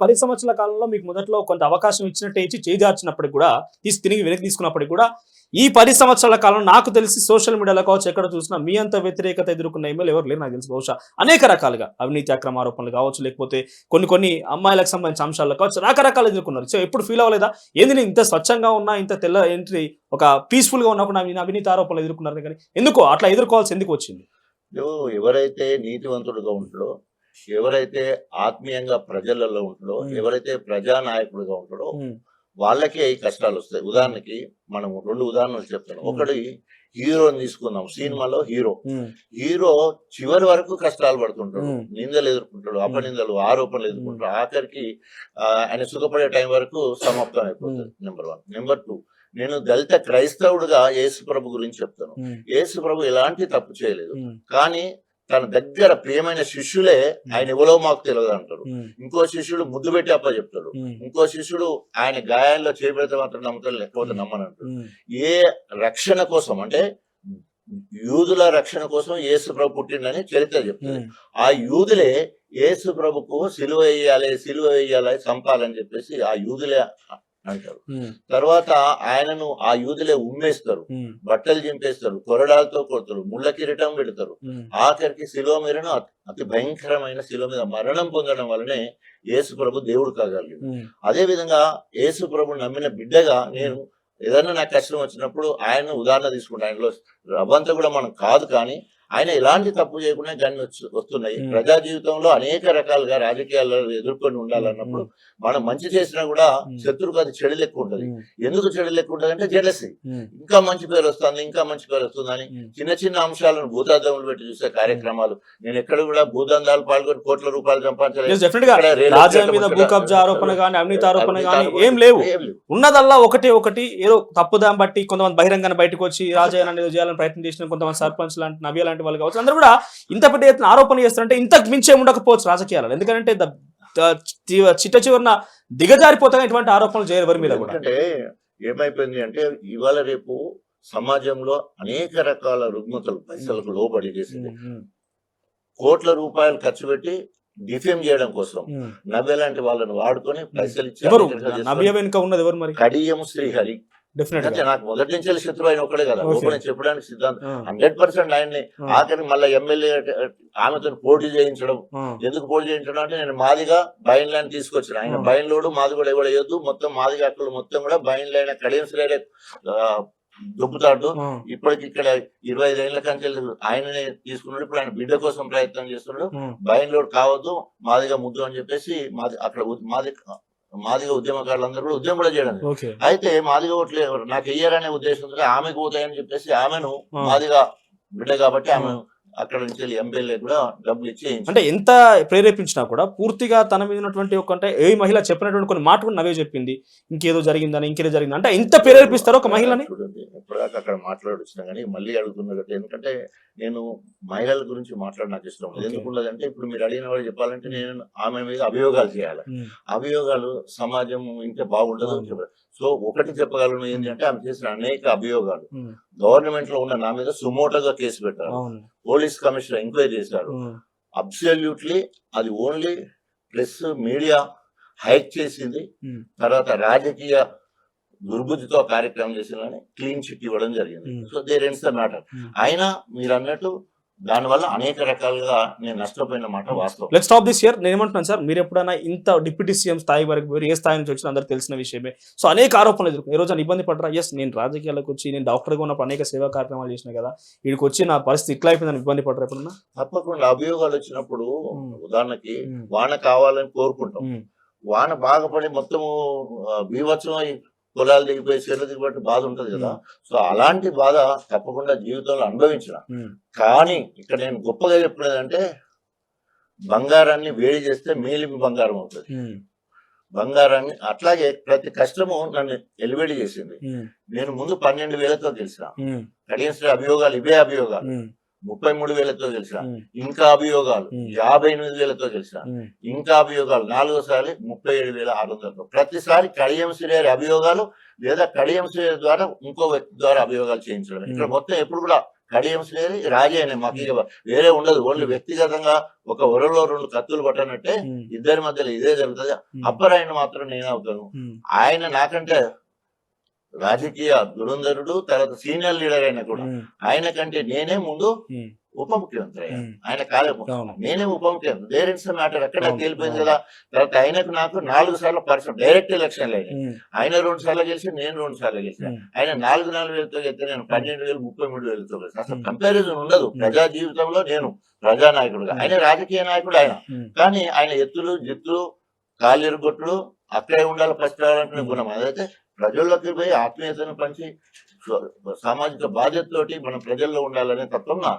10 సంవత్సరాల కాలంలో మీకు మొదట్లో కొంత అవకాశం ఇచ్చినట్టే ఇచ్చి చేజార్చినప్పటికి కూడా తిరిగి వెనక్కి తీసుకున్నప్పటికి కూడా ఈ 10 సంవత్సరాల కాలం నాకు తెలిసి సోషల్ మీడియాలో కావచ్చు ఎక్కడ చూసినా మీ అంత వ్యతిరేకత ఎదుర్కొన్న ఎమ్మెల్యే ఎవరు లేరు నాకు తెలిసి. బహుశా అనేక రకాలుగా అవినీతి అక్రమ ఆరోపణలు కావచ్చు, లేకపోతే కొన్ని అమ్మాయిలకు సంబంధించిన అంశాలు కావచ్చు, రకరకాలు ఎదుర్కొన్నారు. సో ఎప్పుడు ఫీల్ అవ్వలేదా ఏంది నేను ఇంత స్వచ్ఛంగా ఉన్నా, ఇంత తెల్ల ఏంటి ఒక పీస్ఫుల్ గా ఉన్నప్పుడు నేను అవినీతి ఆరోపణలు ఎదుర్కొన్నారు కానీ ఎందుకో అట్లా ఎదుర్కోవాల్సి ఎందుకు వచ్చింది? ఎవరైతే నీతివంతుడుగా ఉంటాడో, ఎవరైతే ఆత్మీయంగా ప్రజలలో ఉంటాడో, ఎవరైతే ప్రజానాయకుడుగా ఉంటాడో వాళ్ళకే ఈ కష్టాలు వస్తాయి. ఉదాహరణకి మనం 2 ఉదాహరణలు చెప్తాను. ఒకటి హీరోని తీసుకుందాం. సినిమాలో హీరో చివరి వరకు కష్టాలు పడుతుంటాడు, నిందలు ఎదుర్కొంటాడు, అపనిందలు ఆరోపణలు ఎదుర్కొంటాడు. ఆఖరికి ఆయన సుఖపడే టైం వరకు సమాప్తం అయిపోతుంది. నెంబర్ 1. నెంబర్ 2, నేను దళిత క్రైస్తవుడుగా యేసు ప్రభు గురించి చెప్తాను. యేసు ప్రభు ఎలాంటి తప్పు చేయలేదు, కానీ తన దగ్గర ప్రియమైన శిష్యులే ఆయన ఎవరో మాకు తెలియదు అంటాడు. ఇంకో శిష్యుడు ముద్దు పెట్టి అప్ప చెప్తాడు. ఇంకో శిష్యుడు ఆయన గాయాల్లో చేపెడితే మాత్రం నమ్ముతాడు, లేకపోతే నమ్మనంటాడు. ఏ రక్షణ కోసం అంటే యూదుల రక్షణ కోసం యేసు ప్రభు పుట్టిండని చరిత్ర చెప్తుంది. ఆ యూదులే యేసు ప్రభుకు సిలువ వేయాలి చంపాలని చెప్పేసి ఆ యూదులే అంటారు. తర్వాత ఆయనను ఆ యూదులే ఉమ్మేస్తారు, బట్టలు చింపేస్తారు, కొరడాలతో కొడతారు, ముళ్ళ కిరీటం పెడతారు. ఆఖరికి శిలువ మీదను అతి భయంకరమైన శిలువ మీద మరణం పొందడం వల్లనే యేసు ప్రభు దేవుడు కాగలిగింది. అదే విధంగా యేసు ప్రభు నమ్మిన బిడ్డగా నేను ఏదైనా నాకు కష్టం వచ్చినప్పుడు ఆయన ఉదాహరణ తీసుకుంటా. ఆయనలో రవ్వంతా కూడా మనం కాదు, కానీ ఆయన ఎలాంటి తప్పు చేయకుండా గన్ని వస్తున్నాయి. ప్రజా జీవితంలో అనేక రకాలుగా రాజకీయాల్లో ఎదుర్కొని ఉండాలన్నప్పుడు మనం మంచి చేసినా కూడా శత్రువుకు అది చెడు లెక్క ఉంటుంది. ఎందుకు చెడు లెక్క ఉంటుంది అంటే జెలసీ. ఇంకా మంచి పేరు వస్తుంది అని చిన్న అంశాలను భూతార్థములు పెట్టి చూసే కార్యక్రమాలు. నేను ఎక్కడ కూడా భూదందాలు పాల్గొని కోట్ల రూపాయలు సంపాదించలేదు. ఏం లేవు. ఉన్నదల్లా ఒకటి ఏదో తప్పుదాం బట్టి కొంతమంది బహిరంగాన్ని బయటకు వచ్చి రాజయ్య చేయాలని ప్రయత్నం చేసిన కొంతమంది సర్పంచ్ లాంటి నవ్య లాంటి వాళ్ళు కావచ్చు, అందరూ కూడా ఇంత పెద్ద ఎత్తున ఆరోపణ చేస్తారంటే ఇంతకు మించే ఉండకపోవచ్చు రాజకీయాలు. ఎందుకంటే చిట్ట చివరిన దిగజారిపోతాయి ఇటువంటి ఆరోపణలు చేయరు ఎవరి మీద కూడా. అంటే ఏమైపోయింది అంటే ఇవాళ రేపు సమాజంలో అనేక రకాల రుగ్మతలు పైసలకు లోబడి చేసింది. కోట్ల రూపాయలు ఖర్చు పెట్టి డిఫేమ్ చేయడం కోసం నవ్య లాంటి వాళ్ళని వాడుకొని పైసలు ఇచ్చి కడియం శ్రీహరి నాకు మొదటి నుంచి శత్రువు ఆయన ఒక్కడే కదా, ఓపెన్ చెప్పడానికి సిద్ధాంతం 100% ఆయన్ని. ఆఖరి మళ్ళీ ఎమ్మెల్యే ఆమెతో పోటీ చేయించడం. ఎందుకు పోటీ చేయించడం అంటే నేను మాదిగా బైన్ ల్యాండ్ తీసుకొచ్చిన. ఆయన బైన్ లోడు మాది కూడా ఎవరు వేయొద్దు, మొత్తం మాదిగా అక్కడ మొత్తం కూడా బైన్ లైన్ కడియం శ్రీహరి దొబ్బుతాడు. ఇప్పటికి ఇక్కడ 25 ఏళ్ల కంచె ఆయననే తీసుకున్నాడు. ఇప్పుడు ఆయన బిడ్డ కోసం ప్రయత్నం చేస్తున్నాడు. బైన్ లోడ్ కావద్దు, మాదిగా ముద్దు అని చెప్పేసి అక్కడ మాదిగా ఉద్యమకారులందరూ కూడా ఉద్యమం కూడా చేయడం. అయితే మాదిగా ఓట్లు నాకు వెయ్యారనే ఉద్దేశంతో ఆమెకు పోతాయని చెప్పేసి ఆమెను మాదిగా బిడ్డ కాబట్టి ఆమె అక్కడ నుంచి ఎమ్మెల్యే కూడా డబ్బులు ఇచ్చి, అంటే ఎంత ప్రేరేపించినా కూడా పూర్తిగా తన మీద ఉన్నటువంటి అంటే ఏ మహిళ చెప్పినటువంటి కొన్ని మాట కూడా నవే చెప్పింది, ఇంకేదో జరిగిందని ఇంకేదో జరిగింది అంటే ఎంత ప్రేరేపిస్తారో ఒక మహిళని. ఇప్పటిదాకా అక్కడ మాట్లాడుతున్నా కానీ మళ్ళీ అడుగుతున్నారు. ఎందుకంటే నేను మహిళల గురించి మాట్లాడి నాకు ఇష్టం ఎందుకున్నదంటే, ఇప్పుడు మీరు అడిగిన వాళ్ళు చెప్పాలంటే నేను ఆమె మీద అభియోగాలు చేయాలి. అభియోగాలు సమాజం ఇంకా బాగుండదు. సో ఒకటి చెప్పగలను ఏంటంటే ఆమె చేసిన అనేక అభియోగాలు గవర్నమెంట్ లో ఉన్న నా మీద సుమోటోగా కేసు పెట్టారు. పోలీస్ కమిషనర్ ఎంక్వైరీ చేశారు. అబ్సల్యూట్లీ అది ఓన్లీ ప్రెస్ మీడియా హైక్ చేసింది. తర్వాత రాజకీయ దుర్బుద్ధితో కార్యక్రమం చేసిందని క్లీన్ చిట్ ఇవ్వడం జరిగింది. So there ends the matter. అయినా మీరు అన్నట్టు దానివల్ల అనేక రకాలుగా నేను నష్టపోయిన మాట వాస్తవం. Let's stop this here. నేను ఏమంటున్నాను సార్, మీరు ఎప్పుడైనా ఇంత డిప్యూటీ సీఎం స్థాయి వరకు మీరు ఏ స్థాయి నుంచి వచ్చినా అందరికి తెలిసిన విషయమే. సో అనేక ఆరోపణలు ఎదుర్కొన్నారు. ఈ రోజు ఇబ్బంది పడరా? ఎస్, నేను రాజకీయాలకు వచ్చి నేను డాక్టర్గా ఉన్నప్పుడు అనేక సేవా కార్యక్రమాలు చేసిన కదా, వీడికి వచ్చి నా పరిస్థితి ఇట్లా అయిపోయిందని ఇబ్బంది పడరా ఎప్పుడన్నా? తప్పకుండా. అభియోగాలు వచ్చినప్పుడు ఉదాహరణకి వాన కావాలని కోరుకుంటాం. వాన బాగుపడి మొత్తము బీభత్సమై పొలాలు దిగిపోయి చెర్లు దిగిపోయి బాధ ఉంటది కదా. సో అలాంటి బాధ తప్పకుండా జీవితంలో అనుభవించిన. కానీ ఇక్కడ నేను గొప్పగా చెప్పినదంటే బంగారాన్ని వేడి చేస్తే మేలి బంగారం అవుతుంది. బంగారాన్ని అట్లాగే ప్రతి కష్టము నన్ను ఎలివేడి చేసింది. నేను ముందు 12,000తో గెలిచిన. కడియం అభియోగాలు ఇవే అభియోగాలు 33,000తో గెలిచిన. ఇంకా అభియోగాలు 58,000తో గెలిచిన. ఇంకా అభియోగాలు 4సారి 37,600తో. ప్రతిసారి కడియం శ్రీహరి అభియోగాలు లేదా కడియం శ్రీహరి ద్వారా ఇంకో వ్యక్తి ద్వారా అభియోగాలు చేయించడం. ఇక్కడ మొత్తం ఎప్పుడు కూడా కడియం శ్రేణి రాజే అనే మాకు ఇక వేరే ఉండదు. ఓన్లీ వ్యక్తిగతంగా ఒక ఒరలో రెండు కత్తులు పట్టనట్టే ఇద్దరి మధ్యలో ఇదే జరుగుతుంది. అప్పర్ ఆయన మాత్రం నేనే అవుతాను. ఆయన నాకంటే రాజకీయ దురంధరుడు, తర్వాత సీనియర్ లీడర్ అయినా కూడా ఆయన కంటే నేనే ముందు ఉప ముఖ్యమంత్రి అయ్యాను. ఆయన కాలేము, నేనే ఉప ముఖ్యమంత్రి. దేర్ ఇట్స్ మ్యాటర్ అక్కడ తేలిపోయింది కదా. తర్వాత ఆయనకు నాకు 4 సార్లు పర్సన్ డైరెక్ట్ ఎలక్షన్లు అయినాయి. ఆయన 2 సార్లు గెలిచి, నేను 2 సార్లు గెలిచాను. ఆయన 4,000తో గెలిస్తే నేను 12,000, 33,000తో గెలిచాను. అసలు కంపారిజన్ ఉండదు. ప్రజా జీవితంలో నేను ప్రజానాయకుడుగా, ఆయన రాజకీయ నాయకుడు ఆయన. కానీ ఆయన ఎత్తులు జిత్తులు కాలిరుగొట్టుడు అక్కడే ఉండాలి ఫస్ట్ రావాలంటే గుణం. అదైతే ప్రజల్లోకి పోయి ఆత్మీయతను పంచి సామాజిక బాధ్యతతోటి మనం ప్రజల్లో ఉండాలనే తత్వం నా